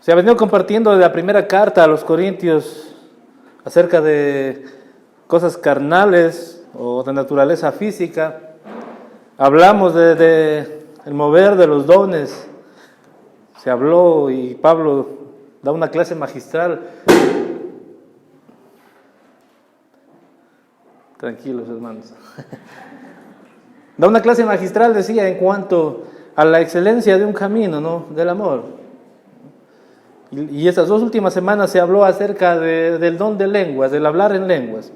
Se ha venido compartiendo de la primera carta a los Corintios acerca de cosas carnales o de naturaleza física. Hablamos de el mover de los dones. Se habló y Pablo da una clase magistral. Tranquilos, hermanos. Da una clase magistral, decía, en cuanto a la excelencia de un camino, ¿no? Del amor. Y estas 2 últimas semanas se habló acerca del don de lenguas, del hablar en lenguas.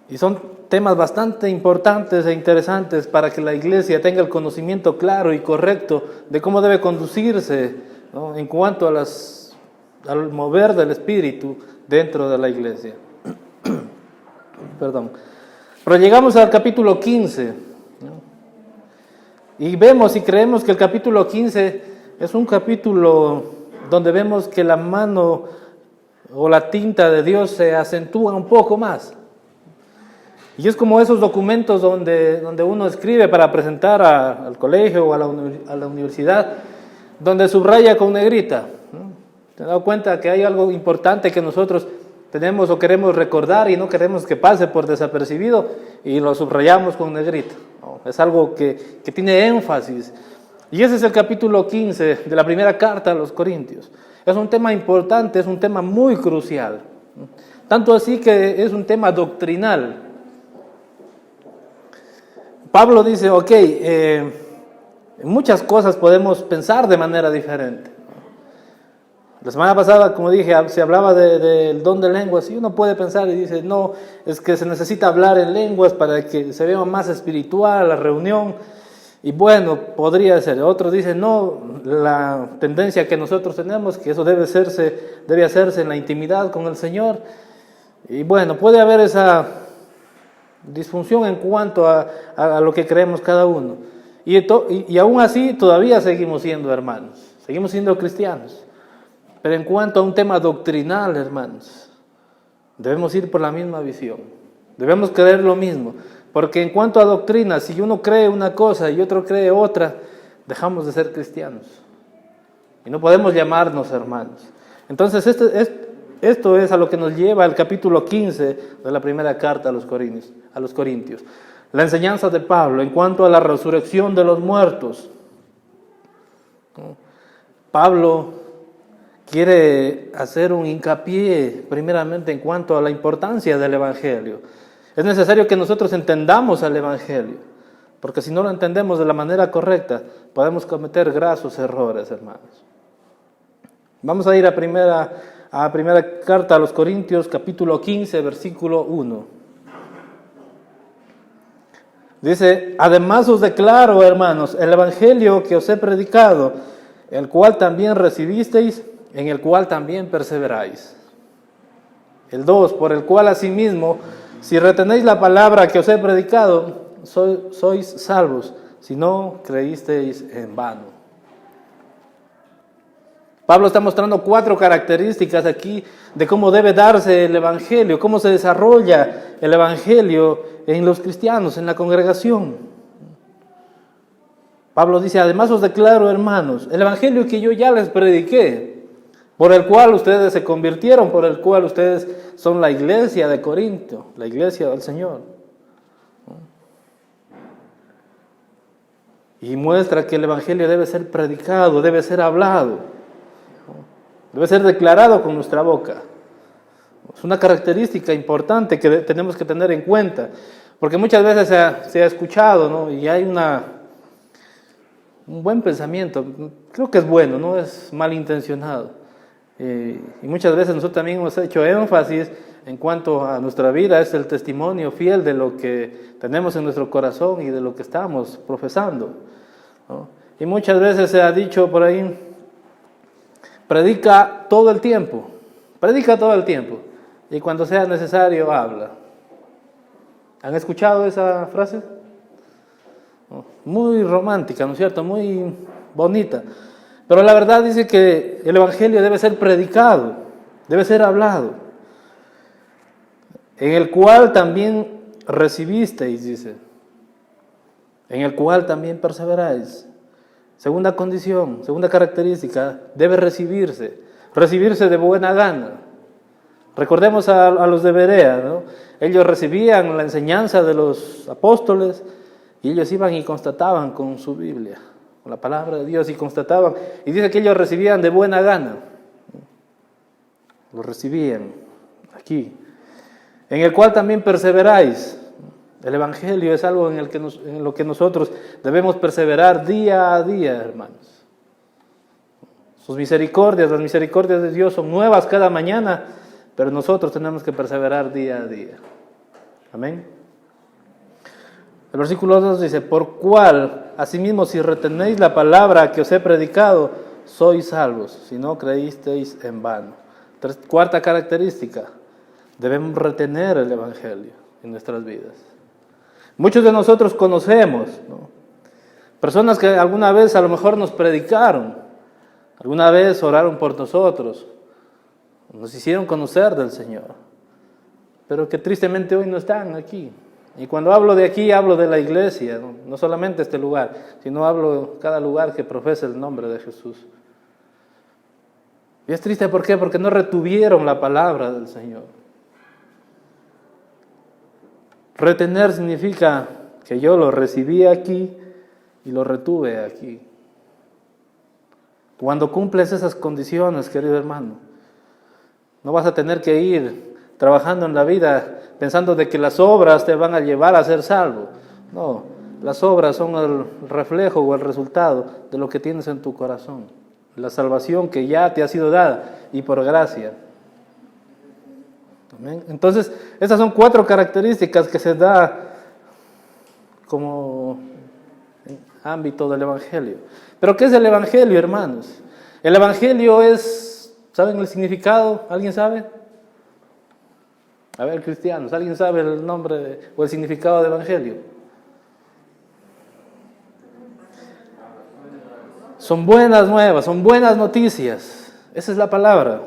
Y son temas bastante importantes e interesantes para que la iglesia tenga el conocimiento claro y correcto de cómo debe conducirse, ¿no? En cuanto al mover del Espíritu dentro de la iglesia. Perdón. Pero llegamos al capítulo 15, ¿no? Y vemos y creemos que el capítulo 15 es un capítulo donde vemos que la mano o la tinta de Dios se acentúa un poco más. Y es como esos documentos donde uno escribe para presentar al colegio o a la universidad, donde subraya con negrita, ¿no? ¿Te has dado cuenta que hay algo importante que nosotros tenemos o queremos recordar y no queremos que pase por desapercibido y lo subrayamos con negrita, ¿no? Es algo que tiene énfasis. Y ese es el capítulo 15 de la primera carta a los Corintios. Es un tema importante, es un tema muy crucial. Tanto así que es un tema doctrinal. Pablo dice, en muchas cosas podemos pensar de manera diferente. La semana pasada, como dije, se hablaba del don de lenguas y uno puede pensar y dice, no, es que se necesita hablar en lenguas para que se vea más espiritual la reunión. Y bueno, podría ser. Otros dicen, no, la tendencia que nosotros tenemos, que eso debe hacerse en la intimidad con el Señor. Y bueno, puede haber esa disfunción en cuanto a lo que creemos cada uno. Y aún así todavía seguimos siendo hermanos, seguimos siendo cristianos. Pero en cuanto a un tema doctrinal, hermanos, debemos ir por la misma visión. Debemos creer lo mismo. Porque en cuanto a doctrina, si uno cree una cosa y otro cree otra, dejamos de ser cristianos. Y no podemos llamarnos hermanos. Entonces, esto es a lo que nos lleva el capítulo 15 de la primera carta a los Corintios. La enseñanza de Pablo en cuanto a la resurrección de los muertos. Pablo quiere hacer un hincapié primeramente en cuanto a la importancia del Evangelio. Es necesario que nosotros entendamos el Evangelio, porque si no lo entendemos de la manera correcta, podemos cometer grasos errores, hermanos. Vamos a ir a primera carta a los Corintios, capítulo 15, versículo 1. Dice, además os declaro, hermanos, el Evangelio que os he predicado, el cual también recibisteis, en el cual también perseveráis. El 2, por el cual asimismo, si retenéis la palabra que os he predicado, sois salvos, si no creísteis en vano. Pablo está mostrando 4 características aquí de cómo debe darse el Evangelio, cómo se desarrolla el Evangelio en los cristianos, en la congregación. Pablo dice, además os declaro, hermanos, el Evangelio que yo ya les prediqué, por el cual ustedes se convirtieron, por el cual ustedes son la iglesia de Corinto, la iglesia del Señor. Y muestra que el Evangelio debe ser predicado, debe ser hablado, debe ser declarado con nuestra boca. Es una característica importante que tenemos que tener en cuenta, porque muchas veces se ha escuchado, ¿no? Y hay un buen pensamiento, creo que es bueno, no es malintencionado. Y muchas veces nosotros también hemos hecho énfasis en cuanto a nuestra vida, es el testimonio fiel de lo que tenemos en nuestro corazón y de lo que estamos profesando, ¿no? Y muchas veces se ha dicho por ahí, predica todo el tiempo, y cuando sea necesario habla. ¿Han escuchado esa frase? Muy romántica, ¿no es cierto? Muy bonita. Pero la verdad dice que el Evangelio debe ser predicado, debe ser hablado, en el cual también recibisteis, dice, en el cual también perseveráis. Segunda condición, segunda característica, debe recibirse de buena gana. Recordemos a los de Berea, ¿no? Ellos recibían la enseñanza de los apóstoles y ellos iban y constataban con su Biblia, con la palabra de Dios, y constataban. Y dice que ellos recibían de buena gana. Lo recibían aquí. En el cual también perseveráis. El Evangelio es algo en lo que nosotros debemos perseverar día a día, hermanos. Sus misericordias, las misericordias de Dios son nuevas cada mañana, pero nosotros tenemos que perseverar día a día. Amén. El versículo 2 dice: por cual, asimismo, si retenéis la palabra que os he predicado, sois salvos, si no creísteis en vano. Cuarta característica, debemos retener el Evangelio en nuestras vidas. Muchos de nosotros conocemos, ¿no?, personas que alguna vez a lo mejor nos predicaron, alguna vez oraron por nosotros, nos hicieron conocer del Señor, pero que tristemente hoy no están aquí. Y cuando hablo de aquí, hablo de la iglesia, no solamente este lugar, sino hablo de cada lugar que profesa el nombre de Jesús. Y es triste, ¿por qué? Porque no retuvieron la palabra del Señor. Retener significa que yo lo recibí aquí y lo retuve aquí. Cuando cumples esas condiciones, querido hermano, no vas a tener que ir trabajando en la vida pensando de que las obras te van a llevar a ser salvo. No, las obras son el reflejo o el resultado de lo que tienes en tu corazón. La salvación que ya te ha sido dada y por gracia. ¿Amén? Entonces, estas son 4 características que se da como ámbito del Evangelio. ¿Pero qué es el Evangelio, hermanos? El Evangelio es, ¿saben el significado? ¿Alguien sabe? A ver, cristianos, ¿alguien sabe el nombre o el significado del Evangelio? Son buenas nuevas, son buenas noticias. Esa es la palabra.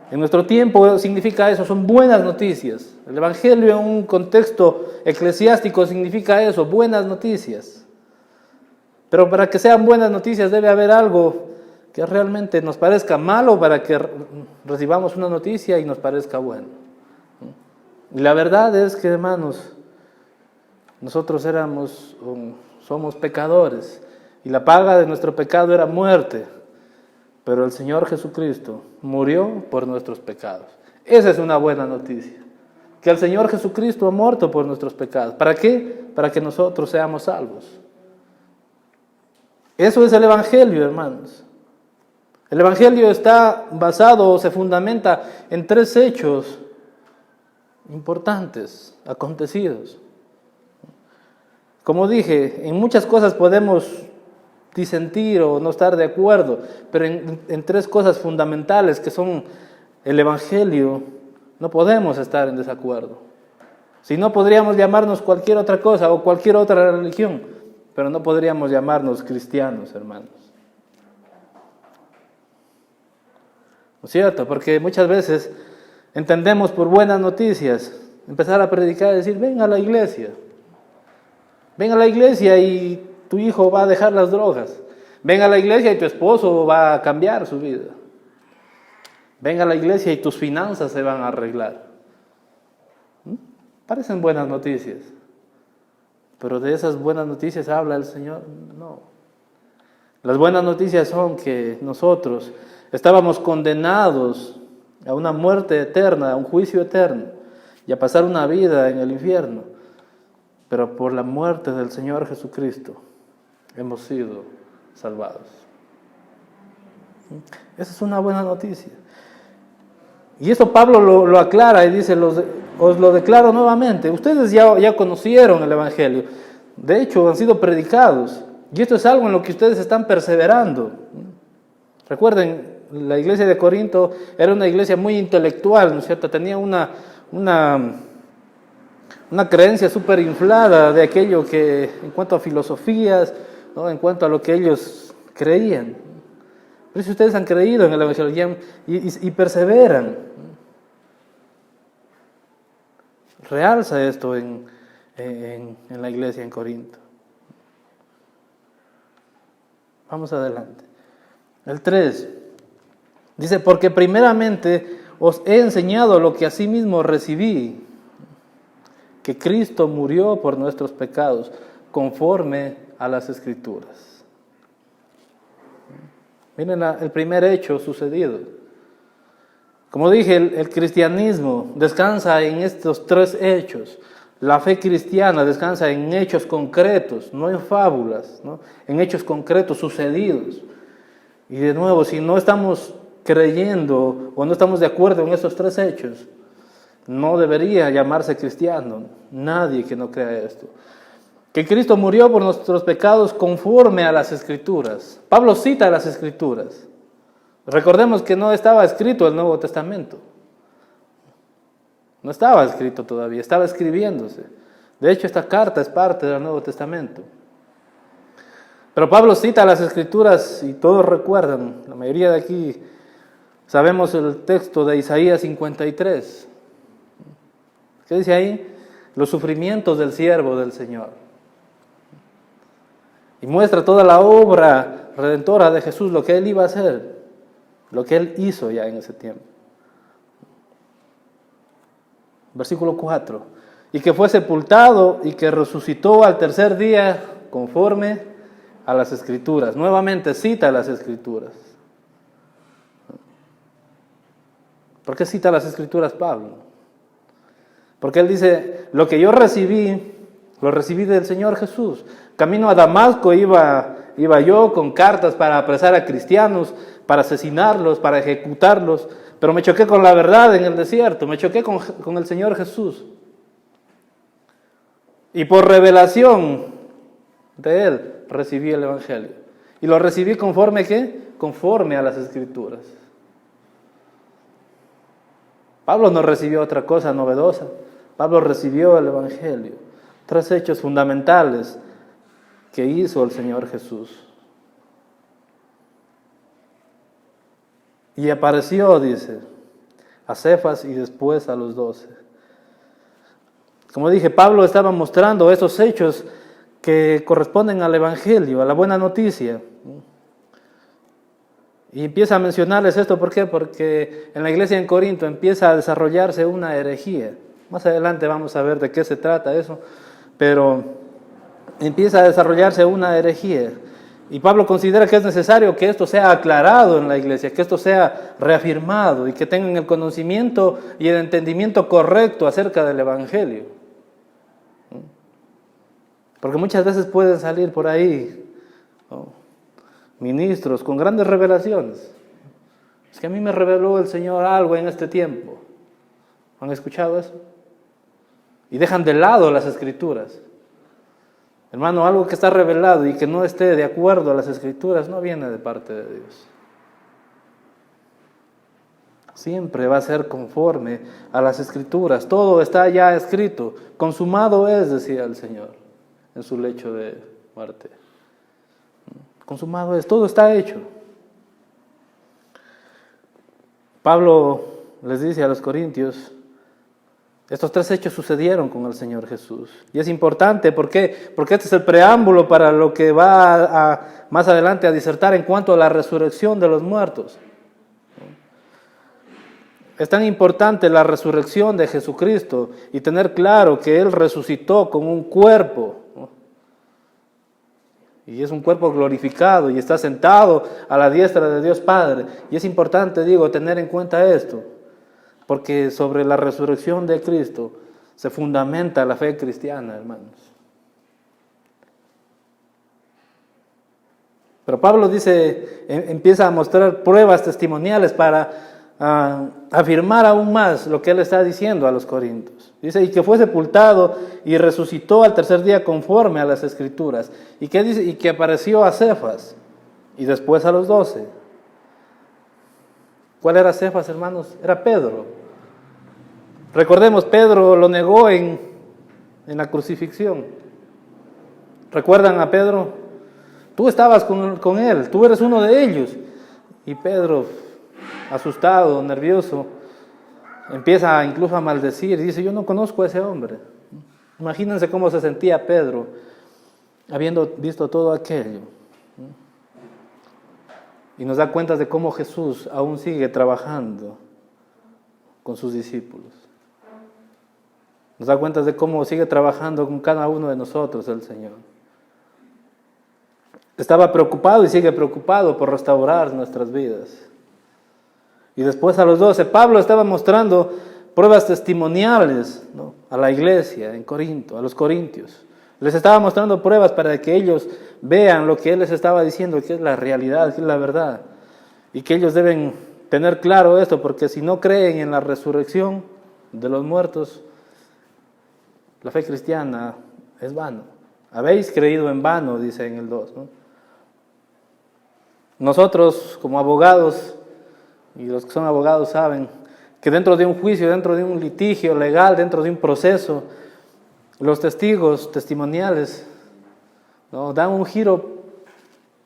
En nuestro tiempo significa eso, son buenas noticias. El Evangelio en un contexto eclesiástico significa eso, buenas noticias. Pero para que sean buenas noticias debe haber algo que realmente nos parezca malo para que recibamos una noticia y nos parezca bueno. Y la verdad es que, hermanos, nosotros somos pecadores y la paga de nuestro pecado era muerte. Pero el Señor Jesucristo murió por nuestros pecados. Esa es una buena noticia. Que el Señor Jesucristo ha muerto por nuestros pecados. ¿Para qué? Para que nosotros seamos salvos. Eso es el Evangelio, hermanos. El Evangelio está basado o se fundamenta en 3 hechos importantes, acontecidos. Como dije, en muchas cosas podemos disentir o no estar de acuerdo, pero en 3 cosas fundamentales que son el Evangelio, no podemos estar en desacuerdo. Si no, podríamos llamarnos cualquier otra cosa o cualquier otra religión, pero no podríamos llamarnos cristianos, hermanos. ¿No es cierto? Porque muchas veces entendemos por buenas noticias empezar a predicar y decir: ven a la iglesia. Ven a la iglesia y tu hijo va a dejar las drogas. Ven a la iglesia y tu esposo va a cambiar su vida. Ven a la iglesia y tus finanzas se van a arreglar. Parecen buenas noticias, pero de esas buenas noticias habla el Señor. No. Las buenas noticias son que nosotros estábamos condenados a una muerte eterna, a un juicio eterno y a pasar una vida en el infierno, pero por la muerte del Señor Jesucristo hemos sido salvados. Esa es una buena noticia. Y esto Pablo lo aclara y dice: os lo declaro nuevamente. Ustedes ya conocieron el Evangelio. De hecho, han sido predicados. Y esto es algo en lo que ustedes están perseverando. Recuerden, la iglesia de Corinto era una iglesia muy intelectual, ¿no es cierto? Tenía una creencia súper inflada de aquello que, en cuanto a filosofías, ¿no?, en cuanto a lo que ellos creían. Pero si ustedes han creído en el Evangelio y perseveran, realza esto en la iglesia en Corinto. Vamos adelante. El 3 dice, porque primeramente os he enseñado lo que asimismo recibí, que Cristo murió por nuestros pecados, conforme a las Escrituras. Miren el primer hecho sucedido. Como dije, el cristianismo descansa en estos 3 hechos. La fe cristiana descansa en hechos concretos, no en fábulas, ¿no? En hechos concretos sucedidos. Y de nuevo, si no estamos creyendo o no estamos de acuerdo en estos 3 hechos, no debería llamarse cristiano. Nadie que no crea esto. Que Cristo murió por nuestros pecados conforme a las Escrituras. Pablo cita las Escrituras. Recordemos que no estaba escrito el Nuevo Testamento. No estaba escrito todavía, estaba escribiéndose. De hecho, esta carta es parte del Nuevo Testamento. Pero Pablo cita las Escrituras y todos recuerdan, la mayoría de aquí sabemos el texto de Isaías 53. ¿Qué dice ahí? Los sufrimientos del siervo del Señor. Y muestra toda la obra redentora de Jesús, lo que Él iba a hacer, lo que Él hizo ya en ese tiempo. Versículo 4. Y que fue sepultado y que resucitó al tercer día conforme a las Escrituras. Nuevamente cita las Escrituras. ¿Por qué cita las Escrituras Pablo? Porque él dice, lo que yo recibí, lo recibí del Señor Jesús. Camino a Damasco iba yo con cartas para apresar a cristianos, para asesinarlos, para ejecutarlos, pero me choqué con la verdad en el desierto, me choqué con el Señor Jesús. Y por revelación de Él recibí el Evangelio. Y lo recibí conforme, ¿qué? Conforme a las Escrituras. Pablo no recibió otra cosa novedosa. Pablo recibió el Evangelio. 3 hechos fundamentales que hizo el Señor Jesús. Y apareció, dice, a Cefas y después a los 12. Como dije, Pablo estaba mostrando esos hechos que corresponden al Evangelio, a la buena noticia. Y empieza a mencionarles esto, ¿por qué? Porque en la iglesia en Corinto empieza a desarrollarse una herejía. Más adelante vamos a ver de qué se trata eso, pero empieza a desarrollarse una herejía. Y Pablo considera que es necesario que esto sea aclarado en la iglesia, que esto sea reafirmado y que tengan el conocimiento y el entendimiento correcto acerca del Evangelio. Porque muchas veces pueden salir por ahí, ¿no?, ministros con grandes revelaciones. Es que a mí me reveló el Señor algo en este tiempo. ¿Han escuchado eso? Y dejan de lado las Escrituras. Hermano, algo que está revelado y que no esté de acuerdo a las Escrituras no viene de parte de Dios. Siempre va a ser conforme a las Escrituras. Todo está ya escrito. Consumado es, decía el Señor en su lecho de muerte. Consumado es, todo está hecho. Pablo les dice a los corintios, estos 3 hechos sucedieron con el Señor Jesús. Y es importante, ¿por qué? Porque este es el preámbulo para lo que va más adelante a disertar en cuanto a la resurrección de los muertos. Es tan importante la resurrección de Jesucristo y tener claro que Él resucitó con un cuerpo, ¿no? Y es un cuerpo glorificado y está sentado a la diestra de Dios Padre. Y es importante, digo, tener en cuenta esto, porque sobre la resurrección de Cristo se fundamenta la fe cristiana, hermanos. Pero Pablo dice, empieza a mostrar pruebas testimoniales para afirmar aún más lo que él está diciendo a los corintios. Dice, y que fue sepultado y resucitó al tercer día conforme a las Escrituras. ¿Y qué dice? Y que apareció a Cefas y después a los 12. ¿Cuál era Cefas, hermanos? Era Pedro. Recordemos, Pedro lo negó en la crucifixión. ¿Recuerdan a Pedro? Tú estabas con él, tú eres uno de ellos. Y Pedro, asustado, nervioso, empieza incluso a maldecir. Dice, yo no conozco a ese hombre. Imagínense cómo se sentía Pedro habiendo visto todo aquello. Y nos da cuenta de cómo Jesús aún sigue trabajando con sus discípulos. Nos da cuenta de cómo sigue trabajando con cada uno de nosotros el Señor. Estaba preocupado y sigue preocupado por restaurar nuestras vidas. Y después a los 12, Pablo estaba mostrando pruebas testimoniales, ¿no?, a la iglesia en Corinto, a los corintios. Les estaba mostrando pruebas para que ellos vean lo que él les estaba diciendo, que es la realidad, que es la verdad. Y que ellos deben tener claro esto, porque si no creen en la resurrección de los muertos, la fe cristiana es vano. Habéis creído en vano, dice en el 2, ¿no? Nosotros como abogados, y los que son abogados saben, que dentro de un juicio, dentro de un litigio legal, dentro de un proceso, los testigos testimoniales, ¿no?, dan un giro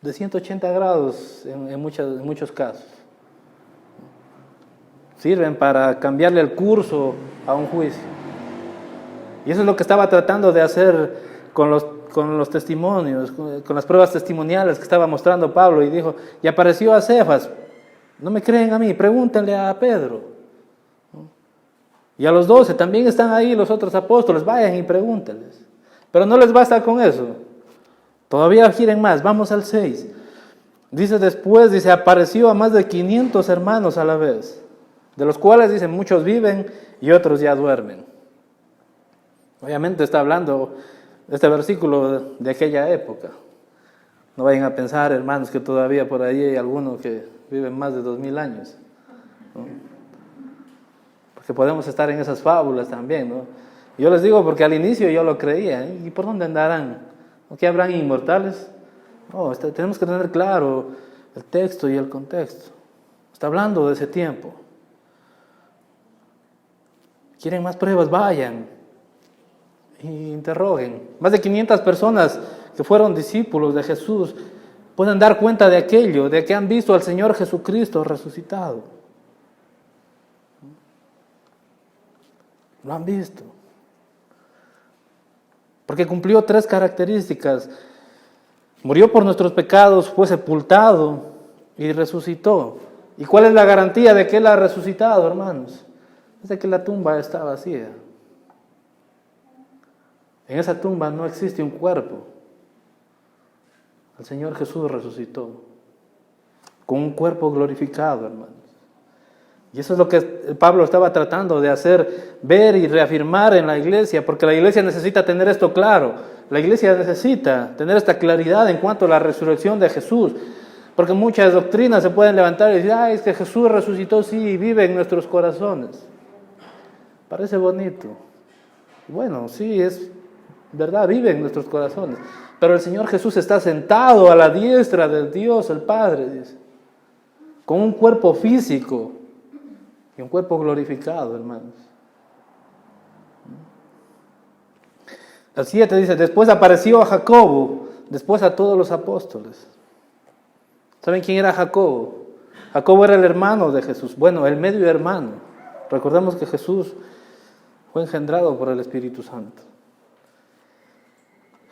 de 180 grados en muchos casos. Sirven para cambiarle el curso a un juicio. Y eso es lo que estaba tratando de hacer con los testimonios, con las pruebas testimoniales que estaba mostrando Pablo. Y dijo, y apareció a Cefas. No me creen a mí, pregúntenle a Pedro. Y a los 12 también están ahí los otros apóstoles, vayan y pregúntenles. Pero no les basta con eso. Todavía quieren más, vamos al 6. Dice después, dice, apareció a más de 500 hermanos a la vez, de los cuales, dicen, muchos viven y otros ya duermen. Obviamente está hablando este versículo de aquella época. No vayan a pensar, hermanos, que todavía por ahí hay algunos que viven más de 2000 años, ¿no? Porque podemos estar en esas fábulas también, ¿no? Yo les digo porque al inicio yo lo creía, ¿eh? ¿Y por dónde andarán? ¿Qué habrán inmortales? No, tenemos que tener claro el texto y el contexto. Está hablando de ese tiempo. ¿Quieren más pruebas? Vayan y interroguen. Más de 500 personas que fueron discípulos de Jesús pueden dar cuenta de aquello, de que han visto al Señor Jesucristo resucitado. Lo han visto. Porque cumplió 3 características. Murió por nuestros pecados, fue sepultado y resucitó. ¿Y cuál es la garantía de que Él ha resucitado, hermanos? Es de que la tumba está vacía. En esa tumba no existe un cuerpo. El Señor Jesús resucitó con un cuerpo glorificado, hermanos. Y eso es lo que Pablo estaba tratando de hacer, ver y reafirmar en la iglesia, porque la iglesia necesita tener esto claro. La iglesia necesita tener esta claridad en cuanto a la resurrección de Jesús, porque muchas doctrinas se pueden levantar y decir, es que Jesús resucitó, sí, y vive en nuestros corazones. Parece bonito. Bueno, sí, es verdad, vive en nuestros corazones. Pero el Señor Jesús está sentado a la diestra del Dios, el Padre, dice, con un cuerpo físico y un cuerpo glorificado, hermanos. El 7 dice, después apareció a Jacobo, después a todos los apóstoles. ¿Saben quién era Jacobo? Jacobo era el hermano de Jesús, bueno, el medio hermano. Recordamos que Jesús fue engendrado por el Espíritu Santo.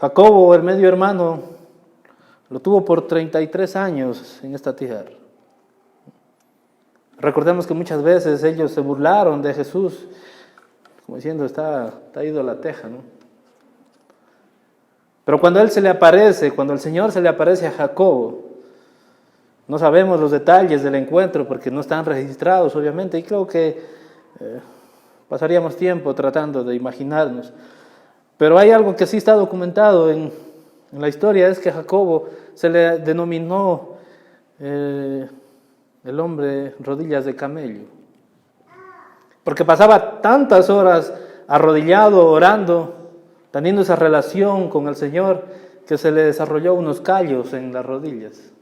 Jacobo, el medio hermano, lo tuvo por 33 años en esta tierra. Recordemos que muchas veces ellos se burlaron de Jesús, como diciendo, está ido a la teja, ¿no? Pero cuando Él se le aparece, cuando el Señor se le aparece a Jacobo, no sabemos los detalles del encuentro porque no están registrados, obviamente, y creo que pasaríamos tiempo tratando de imaginarnos. Pero hay algo que sí está documentado en la historia, es que a Jacobo se le denominó el hombre rodillas de camello, porque pasaba tantas horas arrodillado, orando, teniendo esa relación con el Señor, que se le desarrolló unos callos en las rodillas.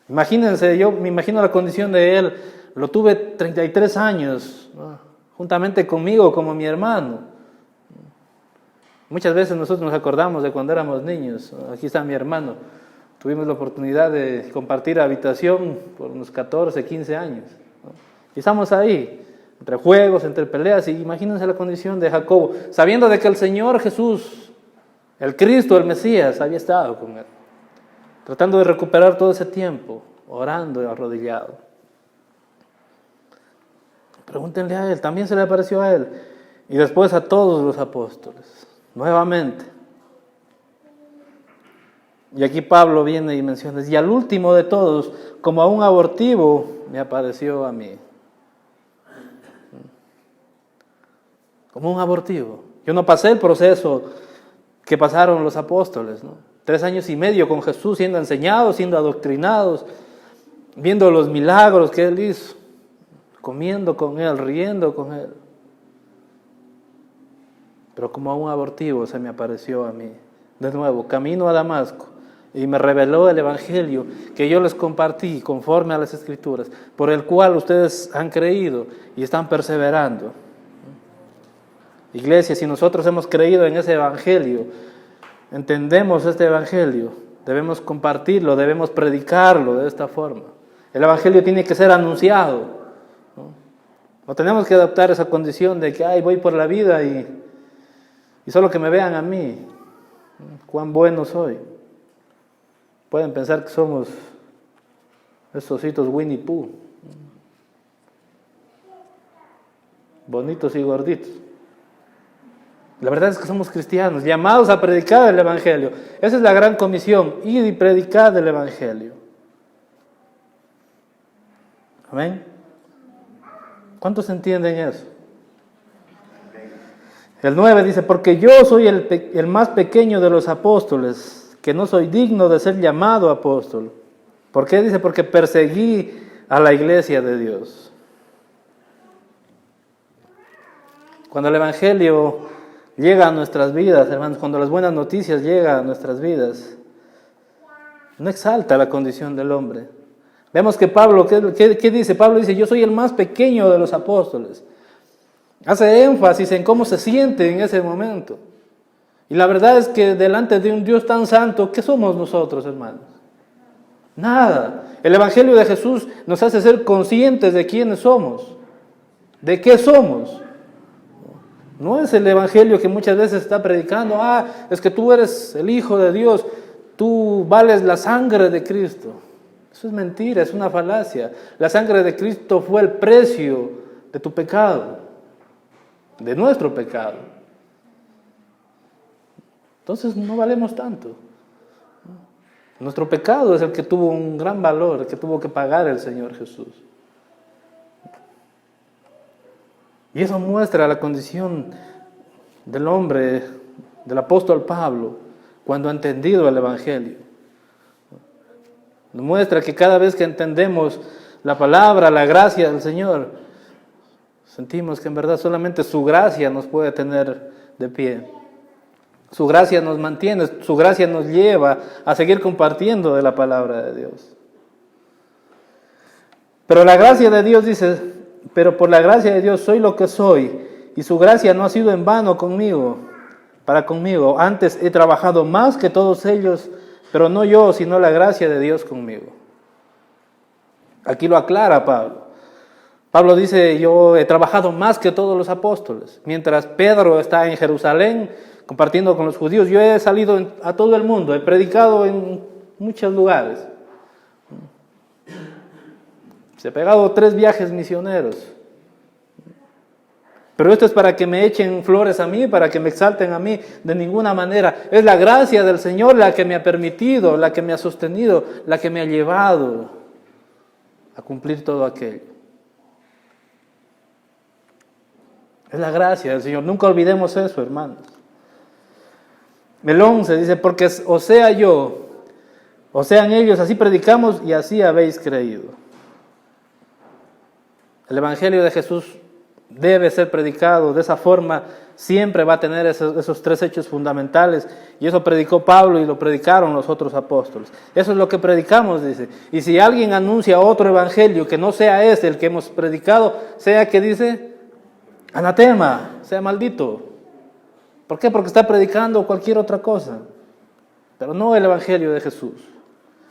Imagínense, yo me imagino la condición de él, lo tuve 33 años, ¿no?, juntamente conmigo como mi hermano. Muchas veces nosotros nos acordamos de cuando éramos niños. Aquí está mi hermano. Tuvimos la oportunidad de compartir habitación por unos 14, 15 años, ¿no? Y estamos ahí, entre juegos, entre peleas, y imagínense la condición de Jacobo, sabiendo de que el Señor Jesús, el Cristo, el Mesías, había estado con él, tratando de recuperar todo ese tiempo, orando y arrodillado. Pregúntenle a él, también se le apareció a él. Y después a todos los apóstoles, nuevamente. Y aquí Pablo viene y menciona, y al último de todos, como a un abortivo, me apareció a mí. Como un abortivo. Yo no pasé el proceso que pasaron los apóstoles, ¿no? 3 años y medio con Jesús, siendo enseñados, siendo adoctrinados, viendo los milagros que Él hizo, comiendo con Él, riendo con Él. Pero como a un abortivo se me apareció a mí, de nuevo, camino a Damasco, y me reveló el Evangelio que yo les compartí conforme a las Escrituras, por el cual ustedes han creído y están perseverando. Iglesia, si nosotros hemos creído en ese Evangelio, entendemos este Evangelio, debemos compartirlo, debemos predicarlo de esta forma. El Evangelio tiene que ser anunciado, ¿no? No tenemos que adoptar esa condición de que voy por la vida y solo que me vean a mí, cuán bueno soy. Pueden pensar que somos esos ositos Winnie Pooh, bonitos y gorditos. La verdad es que somos cristianos, llamados a predicar el Evangelio. Esa es la gran comisión, ir y predicar el Evangelio. Amén. ¿Cuántos entienden eso? El 9 dice, porque yo soy el más pequeño de los apóstoles, que no soy digno de ser llamado apóstol. ¿Por qué? Dice, porque perseguí a la iglesia de Dios. Cuando el Evangelio llega a nuestras vidas, hermanos, cuando las buenas noticias llegan a nuestras vidas, no exalta la condición del hombre. Vemos que Pablo, ¿qué dice? Pablo dice, yo soy el más pequeño de los apóstoles. Hace énfasis en cómo se siente en ese momento. Y la verdad es que delante de un Dios tan santo, ¿qué somos nosotros, hermanos? Nada. El Evangelio de Jesús nos hace ser conscientes de quiénes somos, de qué somos. No es el Evangelio que muchas veces está predicando, es que tú eres el Hijo de Dios, tú vales la sangre de Cristo. Eso es mentira, es una falacia. La sangre de Cristo fue el precio de tu pecado, de nuestro pecado. Entonces no valemos tanto. Nuestro pecado es el que tuvo un gran valor, el que tuvo que pagar el Señor Jesús. Y eso muestra la condición del hombre, del apóstol Pablo, cuando ha entendido el Evangelio. Nos muestra que cada vez que entendemos la palabra, la gracia del Señor, sentimos que en verdad solamente su gracia nos puede tener de pie. Su gracia nos mantiene, su gracia nos lleva a seguir compartiendo de la palabra de Dios. Pero la gracia de Dios dice, pero por la gracia de Dios soy lo que soy, y su gracia no ha sido en vano para conmigo. Antes he trabajado más que todos ellos, pero no yo, sino la gracia de Dios conmigo. Aquí lo aclara Pablo. Pablo dice, yo he trabajado más que todos los apóstoles. Mientras Pedro está en Jerusalén compartiendo con los judíos, yo he salido a todo el mundo, he predicado en muchos lugares. Se he pegado 3 viajes misioneros. Pero esto es para que me echen flores a mí, para que me exalten a mí. De ninguna manera. Es la gracia del Señor la que me ha permitido, la que me ha sostenido, la que me ha llevado a cumplir todo aquello. Es la gracia del Señor. Nunca olvidemos eso, hermanos. El 11 dice, porque o sea yo, o sean ellos, así predicamos y así habéis creído. El Evangelio de Jesús debe ser predicado de esa forma, siempre va a tener esos 3 hechos fundamentales, y eso predicó Pablo y lo predicaron los otros apóstoles. Eso es lo que predicamos, dice. Y si alguien anuncia otro evangelio que no sea ese el que hemos predicado, sea que dice, anatema, sea maldito. ¿Por qué? Porque está predicando cualquier otra cosa, pero no el Evangelio de Jesús.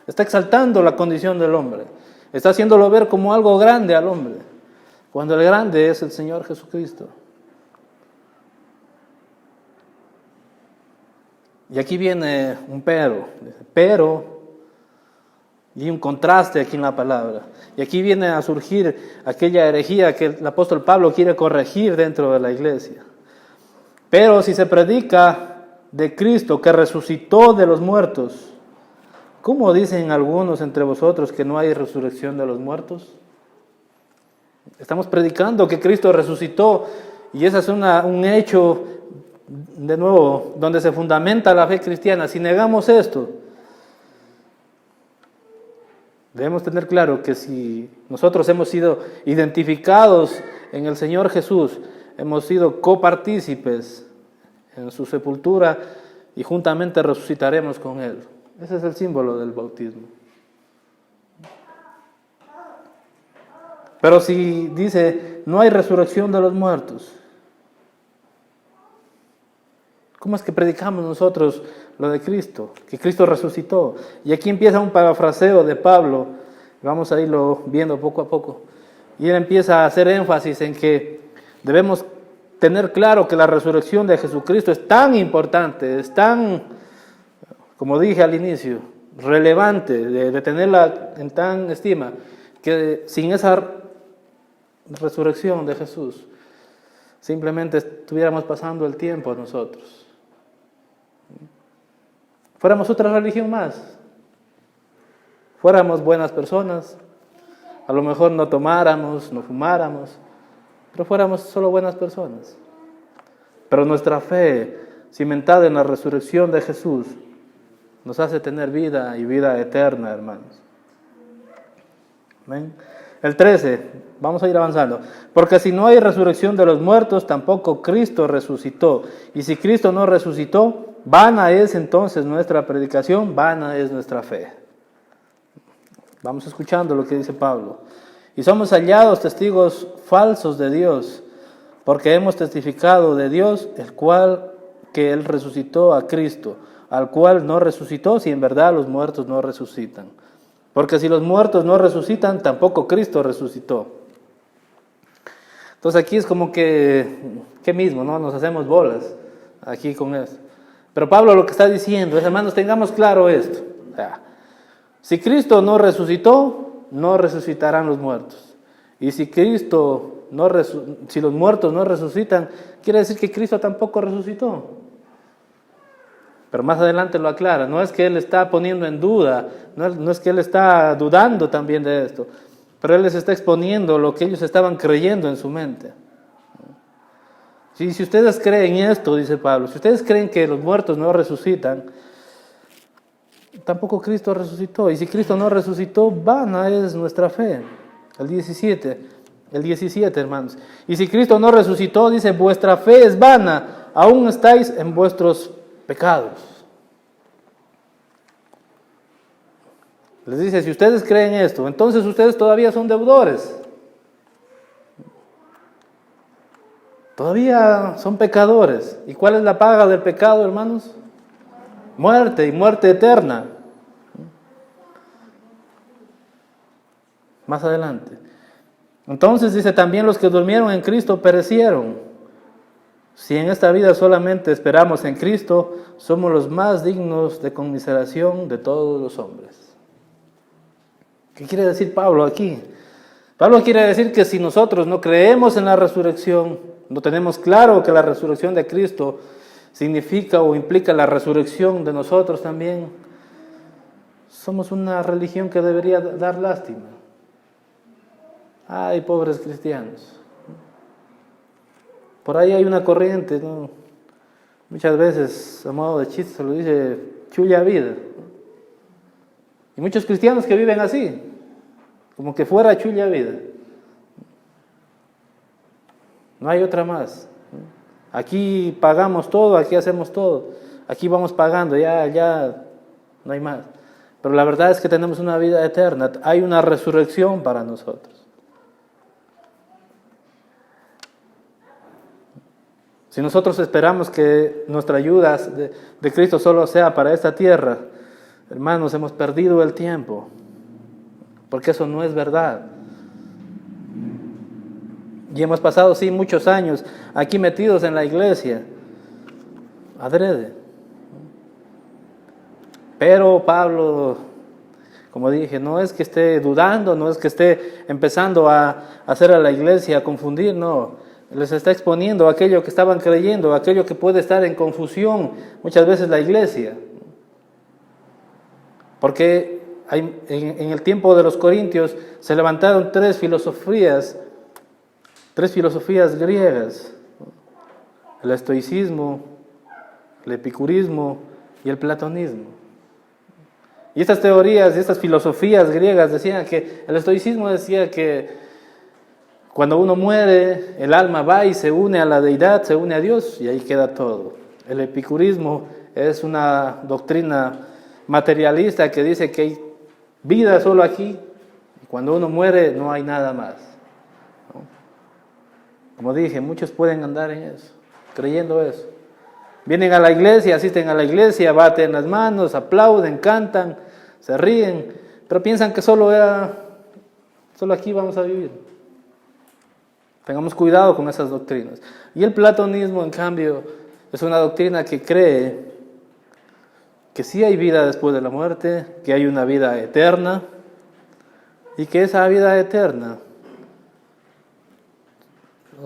Está exaltando la condición del hombre, está haciéndolo ver como algo grande al hombre, cuando el grande es el Señor Jesucristo. Y aquí viene un pero, Y un contraste aquí en la palabra. Y aquí viene a surgir aquella herejía que el apóstol Pablo quiere corregir dentro de la iglesia. Pero si se predica de Cristo que resucitó de los muertos, ¿cómo dicen algunos entre vosotros que no hay resurrección de los muertos? Estamos predicando que Cristo resucitó y ese es un hecho, de nuevo, donde se fundamenta la fe cristiana. Si negamos esto, debemos tener claro que si nosotros hemos sido identificados en el Señor Jesús, hemos sido copartícipes en su sepultura y juntamente resucitaremos con Él. Ese es el símbolo del bautismo. Pero si dice, no hay resurrección de los muertos, ¿cómo es que predicamos nosotros lo de Cristo? Que Cristo resucitó. Y aquí empieza un parafraseo de Pablo, vamos a irlo viendo poco a poco. Y él empieza a hacer énfasis en que debemos tener claro que la resurrección de Jesucristo es tan importante, es tan, como dije al inicio, relevante, de tenerla en tan estima, que sin esa resurrección de Jesús, simplemente estuviéramos pasando el tiempo nosotros. Fuéramos otra religión más. Fuéramos buenas personas. A lo mejor no tomáramos, no fumáramos, pero fuéramos solo buenas personas. Pero nuestra fe, cimentada en la resurrección de Jesús, nos hace tener vida y vida eterna, hermanos. ¿Ven? El 13, vamos a ir avanzando. Porque si no hay resurrección de los muertos, tampoco Cristo resucitó. Y si Cristo no resucitó, vana es entonces nuestra predicación, vana es nuestra fe. Vamos escuchando lo que dice Pablo. Y somos hallados testigos falsos de Dios, porque hemos testificado de Dios, el cual que Él resucitó a Cristo, al cual no resucitó, si en verdad los muertos no resucitan. Porque si los muertos no resucitan, tampoco Cristo resucitó. Entonces aquí es como que mismo, ¿no? Nos hacemos bolas aquí con esto. Pero Pablo lo que está diciendo es, hermanos, tengamos claro esto. O sea, si Cristo no resucitó, no resucitarán los muertos. Y si si los muertos no resucitan, quiere decir que Cristo tampoco resucitó. Pero más adelante lo aclara, no es que él está poniendo en duda, no es que él está dudando también de esto, pero él les está exponiendo lo que ellos estaban creyendo en su mente. Si ustedes creen esto, dice Pablo, si ustedes creen que los muertos no resucitan, tampoco Cristo resucitó. Y si Cristo no resucitó, vana es nuestra fe. El 17, hermanos. Y si Cristo no resucitó, dice, vuestra fe es vana, aún estáis en vuestros pecados. Les dice, si ustedes creen esto, entonces ustedes todavía son deudores. Todavía son pecadores. ¿Y cuál es la paga del pecado, hermanos? Muerte, y muerte eterna. Más adelante. Entonces dice, también los que durmieron en Cristo perecieron. Si en esta vida solamente esperamos en Cristo, somos los más dignos de conmiseración de todos los hombres. ¿Qué quiere decir Pablo aquí? Pablo quiere decir que si nosotros no creemos en la resurrección, no tenemos claro que la resurrección de Cristo significa o implica la resurrección de nosotros también, somos una religión que debería dar lástima. Ay, pobres cristianos. Por ahí hay una corriente, ¿no? Muchas veces, a modo de chiste, se lo dice chulla vida. Y muchos cristianos que viven así, como que fuera chulla vida. No hay otra más. Aquí pagamos todo, aquí hacemos todo. Aquí vamos pagando, ya no hay más. Pero la verdad es que tenemos una vida eterna. Hay una resurrección para nosotros. Si nosotros esperamos que nuestra ayuda de Cristo solo sea para esta tierra, hermanos, hemos perdido el tiempo. Porque eso no es verdad. Y hemos pasado, sí, muchos años aquí metidos en la iglesia, adrede. Pero Pablo Como dije, no es que esté dudando, no es que esté empezando a hacer a la iglesia a confundir, no. Les está exponiendo aquello que estaban creyendo, aquello que puede estar en confusión muchas veces la iglesia. Porque en el tiempo de los corintios se levantaron tres filosofías griegas: el estoicismo, el epicurismo y el platonismo. Y estas teorías, estas filosofías griegas decían que el estoicismo decía que cuando uno muere, el alma va y se une a la deidad, se une a Dios y ahí queda todo. El epicurismo es una doctrina materialista que dice que hay vida solo aquí y cuando uno muere no hay nada más. ¿No? Como dije, muchos pueden andar en eso, creyendo eso. Vienen a la iglesia, asisten a la iglesia, baten las manos, aplauden, cantan, se ríen, pero piensan que solo aquí vamos a vivir. Tengamos cuidado con esas doctrinas. Y el platonismo, en cambio, es una doctrina que cree que sí hay vida después de la muerte, que hay una vida eterna y que esa vida eterna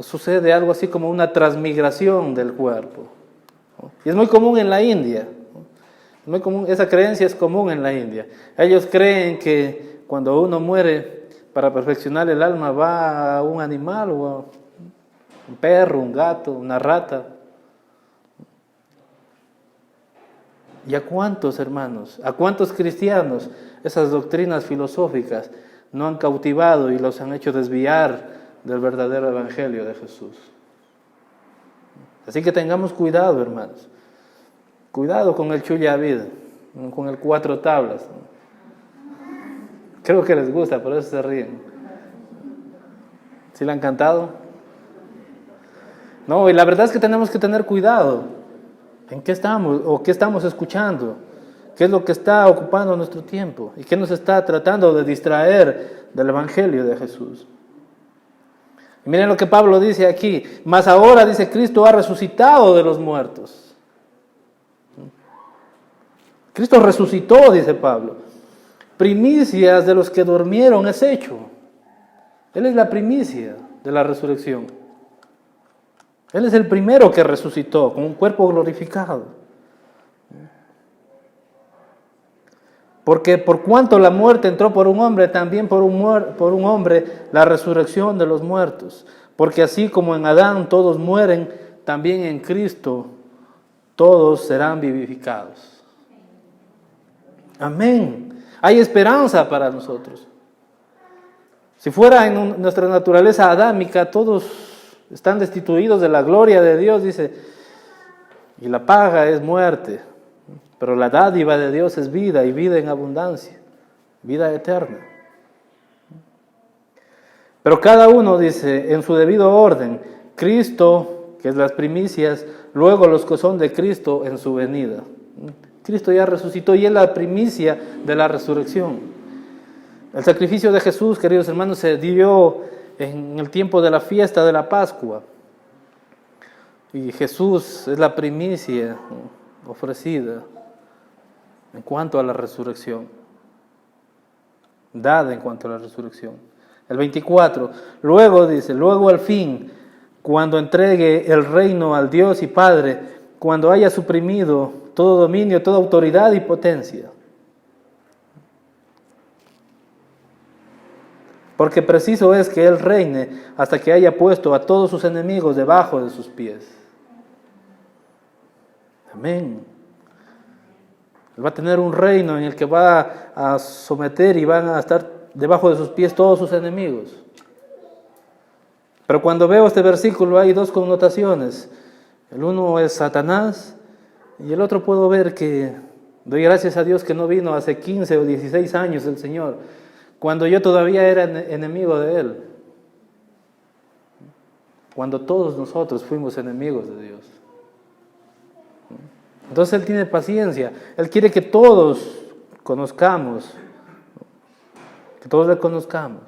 sucede algo así como una transmigración del cuerpo. Y es muy común en la India. Muy común, esa creencia es común en la India. Ellos creen que cuando uno muere, para perfeccionar el alma va a un animal o a un perro, un gato, una rata. ¿Y a cuántos hermanos, a cuántos cristianos esas doctrinas filosóficas no han cautivado y los han hecho desviar del verdadero evangelio de Jesús? Así que tengamos cuidado, hermanos. Cuidado con el Chullavid, con el 4 tablas. Creo que les gusta, por eso se ríen. ¿Sí le han cantado? No, y la verdad es que tenemos que tener cuidado. ¿En qué estamos o qué estamos escuchando? ¿Qué es lo que está ocupando nuestro tiempo? ¿Y qué nos está tratando de distraer del evangelio de Jesús? Y miren lo que Pablo dice aquí. Mas ahora, dice, Cristo ha resucitado de los muertos. Cristo resucitó, dice Pablo. Primicias de los que durmieron es hecho. Él es la primicia de la resurrección. Él es el primero que resucitó con un cuerpo glorificado. Porque por cuanto la muerte entró por un hombre, también por un hombre la resurrección de los muertos. Porque así como en Adán todos mueren, también en Cristo todos serán vivificados. Amén. Hay esperanza para nosotros. Si fuera en nuestra naturaleza adámica, todos están destituidos de la gloria de Dios, dice, y la paga es muerte. Pero la dádiva de Dios es vida y vida en abundancia, vida eterna. Pero cada uno, dice, en su debido orden, Cristo, que es las primicias, luego los que son de Cristo en su venida. Cristo ya resucitó y es la primicia de la resurrección. El sacrificio de Jesús, queridos hermanos, se dio en el tiempo de la fiesta de la Pascua. Y Jesús es la primicia ofrecida en cuanto a la resurrección, dada en cuanto a la resurrección. El 24, luego dice, luego al fin, cuando entregue el reino al Dios y Padre, cuando haya suprimido todo dominio, toda autoridad y potencia. Porque preciso es que Él reine hasta que haya puesto a todos sus enemigos debajo de sus pies. Amén. Él va a tener un reino en el que va a someter y van a estar debajo de sus pies todos sus enemigos. Pero cuando veo este versículo hay dos connotaciones. El uno es Satanás y el otro puedo ver que doy gracias a Dios que no vino hace 15 o 16 años el Señor, cuando yo todavía era enemigo de Él. Cuando todos nosotros fuimos enemigos de Dios. Entonces Él tiene paciencia. Él quiere que todos conozcamos, que todos le conozcamos.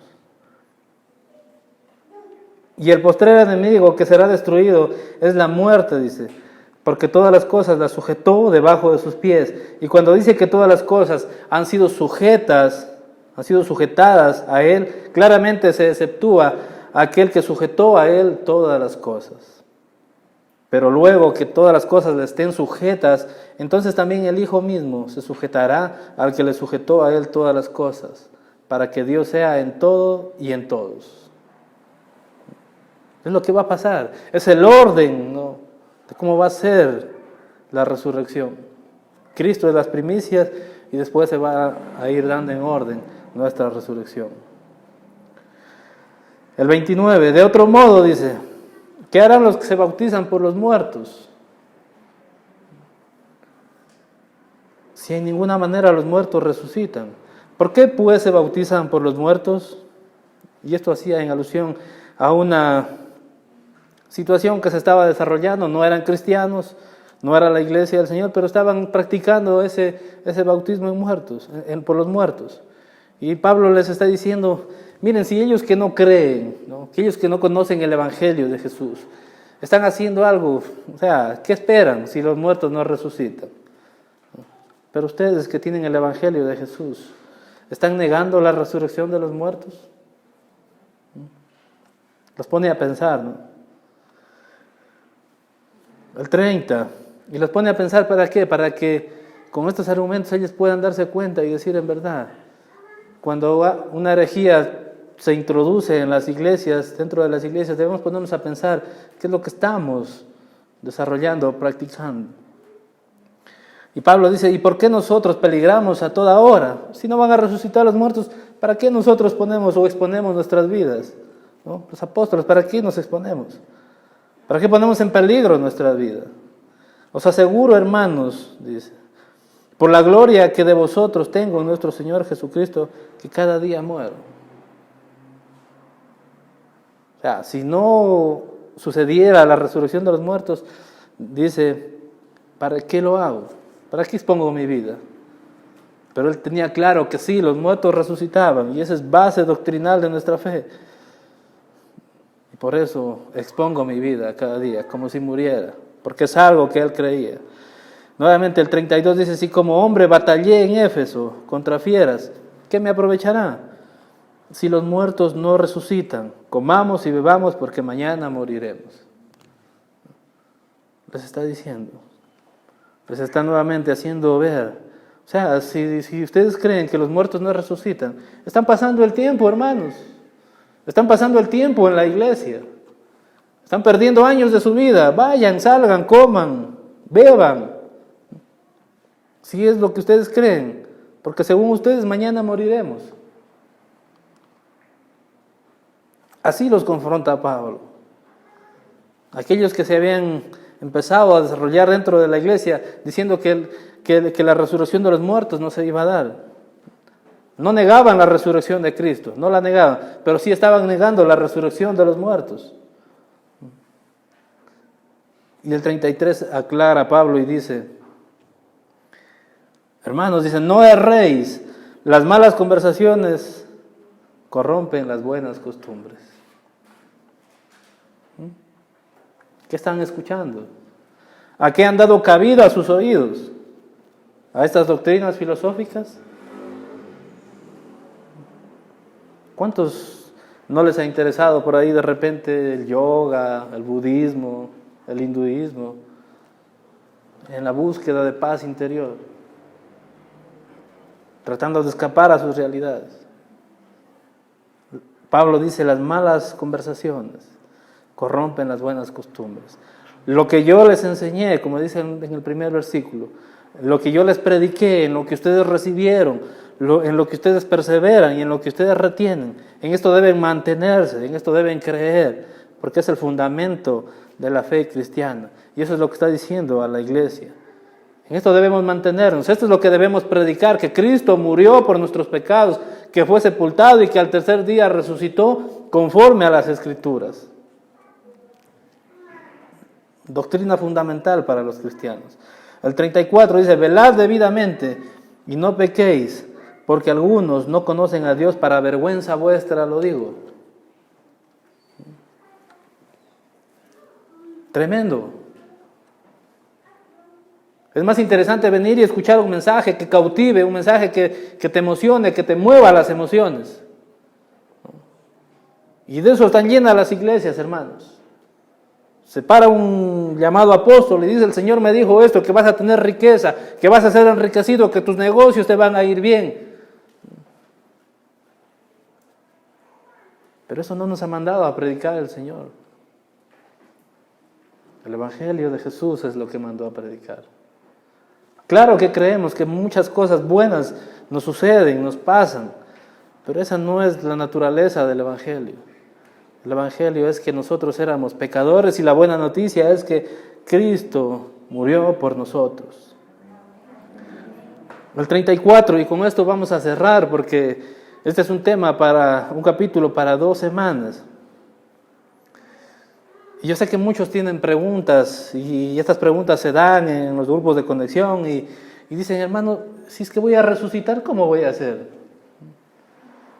Y el postrer enemigo que será destruido es la muerte, dice. porque todas las cosas las sujetó debajo de sus pies. Y cuando dice que todas las cosas han sido sujetadas a Él, claramente se exceptúa aquel que sujetó a Él todas las cosas. Pero luego que todas las cosas le estén sujetas, entonces también el Hijo mismo se sujetará al que le sujetó a Él todas las cosas, para que Dios sea en todo y en todos. Es lo que va a pasar, es el orden, ¿no?, de cómo va a ser la resurrección. Cristo es las primicias y después se va a ir dando en orden nuestra resurrección. El 29, de otro modo dice, ¿qué harán los que se bautizan por los muertos? Si en ninguna manera los muertos resucitan. ¿Por qué pues se bautizan por los muertos? Y esto hacía en alusión a una situación que se estaba desarrollando. No eran cristianos, no era la iglesia del Señor, pero estaban practicando ese bautismo en muertos, por los muertos. Y Pablo les está diciendo, miren, si ellos que no creen, ¿no?, que ellos que no conocen el Evangelio de Jesús, están haciendo algo, o sea, ¿qué esperan si los muertos no resucitan? Pero ustedes que tienen el Evangelio de Jesús, ¿están negando la resurrección de los muertos? Los pone a pensar, ¿no? El 30, y los pone a pensar, ¿para qué? Para que con estos argumentos ellos puedan darse cuenta y decir en verdad, cuando una herejía se introduce en las iglesias, dentro de las iglesias, debemos ponernos a pensar qué es lo que estamos desarrollando, practicando. Y Pablo dice, ¿y por qué nosotros peligramos a toda hora? Si no van a resucitar los muertos, ¿para qué nosotros ponemos o exponemos nuestras vidas? ¿No? Los apóstoles, ¿para qué nos exponemos? ¿Para qué ponemos en peligro nuestra vida? Os aseguro, hermanos, dice, por la gloria que de vosotros tengo en nuestro Señor Jesucristo, que cada día muero. O sea, si no sucediera la resurrección de los muertos, dice, ¿para qué lo hago? ¿Para qué expongo mi vida? Pero él tenía claro que sí, los muertos resucitaban, y esa es base doctrinal de nuestra fe. Y por eso expongo mi vida cada día, como si muriera, porque es algo que él creía. Nuevamente el 32 dice, si como hombre batallé en Éfeso contra fieras, ¿qué me aprovechará? Si los muertos no resucitan, comamos y bebamos porque mañana moriremos. Les está diciendo, les está nuevamente haciendo ver. O sea, si ustedes creen que los muertos no resucitan, están pasando el tiempo, hermanos. Están pasando el tiempo en la iglesia. Están perdiendo años de su vida. Vayan, salgan, coman, beban. Si es lo que ustedes creen, porque según ustedes mañana moriremos. Así los confronta Pablo. Aquellos que se habían empezado a desarrollar dentro de la iglesia, diciendo que la resurrección de los muertos no se iba a dar. No negaban la resurrección de Cristo, no la negaban, pero sí estaban negando la resurrección de los muertos. Y el 33 aclara Pablo y dice, hermanos, dice, no erréis, las malas conversaciones corrompen las buenas costumbres. ¿Qué están escuchando? ¿A qué han dado cabida a sus oídos? ¿A estas doctrinas filosóficas? ¿Cuántos no les ha interesado por ahí de repente el yoga, el budismo, el hinduismo, en la búsqueda de paz interior, tratando de escapar a sus realidades? Pablo dice, las malas conversaciones corrompen las buenas costumbres. Lo que yo les enseñé, como dice en el primer versículo, lo que yo les prediqué, en lo que ustedes recibieron, en lo que ustedes perseveran y en lo que ustedes retienen, en esto deben mantenerse, en esto deben creer, porque es el fundamento de la fe cristiana. Y eso es lo que está diciendo a la iglesia. En esto debemos mantenernos, esto es lo que debemos predicar, que Cristo murió por nuestros pecados, que fue sepultado y que al tercer día resucitó conforme a las Escrituras. Doctrina fundamental para los cristianos. El 34 dice, velad debidamente y no pequéis, porque algunos no conocen a Dios, para vergüenza vuestra lo digo. Tremendo. Es más interesante venir y escuchar un mensaje que cautive, un mensaje que te emocione, que te mueva las emociones. Y de eso están llenas las iglesias, hermanos. Se para un llamado apóstol y dice: el Señor me dijo esto, que vas a tener riqueza, que vas a ser enriquecido, que tus negocios te van a ir bien. Pero eso no nos ha mandado a predicar el Señor. El Evangelio de Jesús es lo que mandó a predicar. Claro que creemos que muchas cosas buenas nos suceden, nos pasan, pero esa no es la naturaleza del Evangelio. El Evangelio es que nosotros éramos pecadores y la buena noticia es que Cristo murió por nosotros. El 34, y con esto vamos a cerrar porque este es un tema para un capítulo para 2 semanas. Y yo sé que muchos tienen preguntas y estas preguntas se dan en los grupos de conexión y dicen: hermano, si es que voy a resucitar, ¿cómo voy a hacer?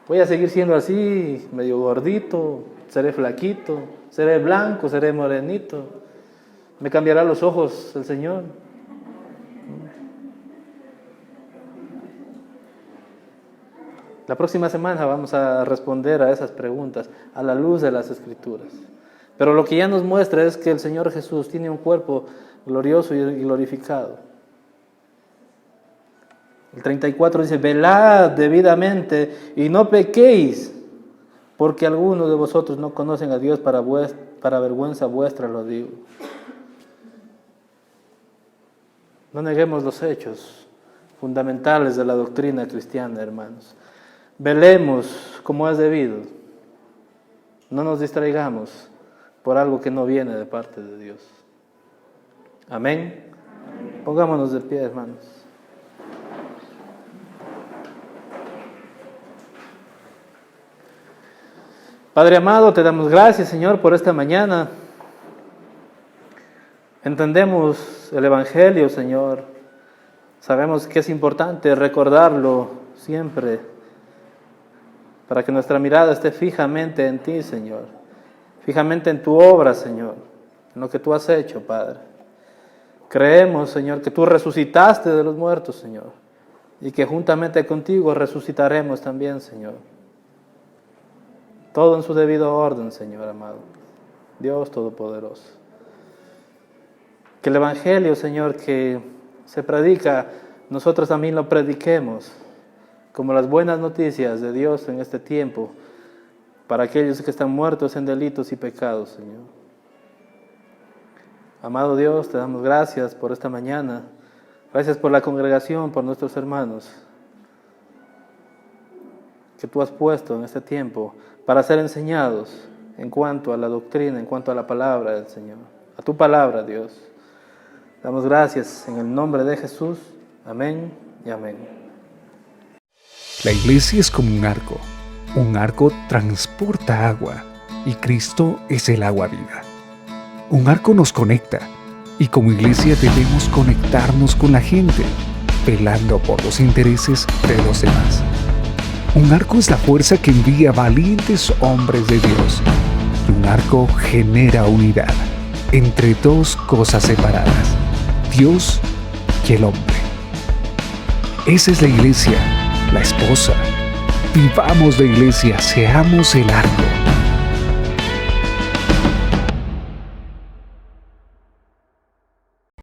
¿Voy a seguir siendo así, medio gordito? ¿Seré flaquito? ¿Seré blanco? ¿Seré morenito? ¿Me cambiará los ojos el Señor? La próxima semana vamos a responder a esas preguntas a la luz de las Escrituras. Pero lo que ya nos muestra es que el Señor Jesús tiene un cuerpo glorioso y glorificado. El 34 dice: velad debidamente y no pequéis, porque algunos de vosotros no conocen a Dios, para vergüenza vuestra lo digo. No neguemos los hechos fundamentales de la doctrina cristiana, hermanos. Velemos como es debido. No nos distraigamos por algo que no viene de parte de Dios. Amén. Pongámonos de pie, hermanos. Padre amado, te damos gracias, Señor, por esta mañana. Entendemos el Evangelio, Señor. Sabemos que es importante recordarlo siempre, para que nuestra mirada esté fijamente en ti, Señor. Fijamente en tu obra, Señor, en lo que tú has hecho, Padre. Creemos, Señor, que tú resucitaste de los muertos, Señor, y que juntamente contigo resucitaremos también, Señor. Todo en su debido orden, Señor amado. Dios Todopoderoso. Que el Evangelio, Señor, que se predica, nosotros también lo prediquemos como las buenas noticias de Dios en este tiempo, para aquellos que están muertos en delitos y pecados, Señor. Amado Dios, te damos gracias por esta mañana. Gracias por la congregación, por nuestros hermanos que tú has puesto en este tiempo para ser enseñados en cuanto a la doctrina, en cuanto a la palabra del Señor, a tu palabra, Dios. Damos gracias en el nombre de Jesús. Amén y amén. La iglesia es como un arco. Un arco transporta agua y Cristo es el agua viva. Un arco nos conecta y como iglesia debemos conectarnos con la gente, velando por los intereses de los demás. Un arco es la fuerza que envía valientes hombres de Dios y un arco genera unidad entre dos cosas separadas, Dios y el hombre. Esa es la iglesia, la esposa. Vivamos la iglesia, seamos el arco.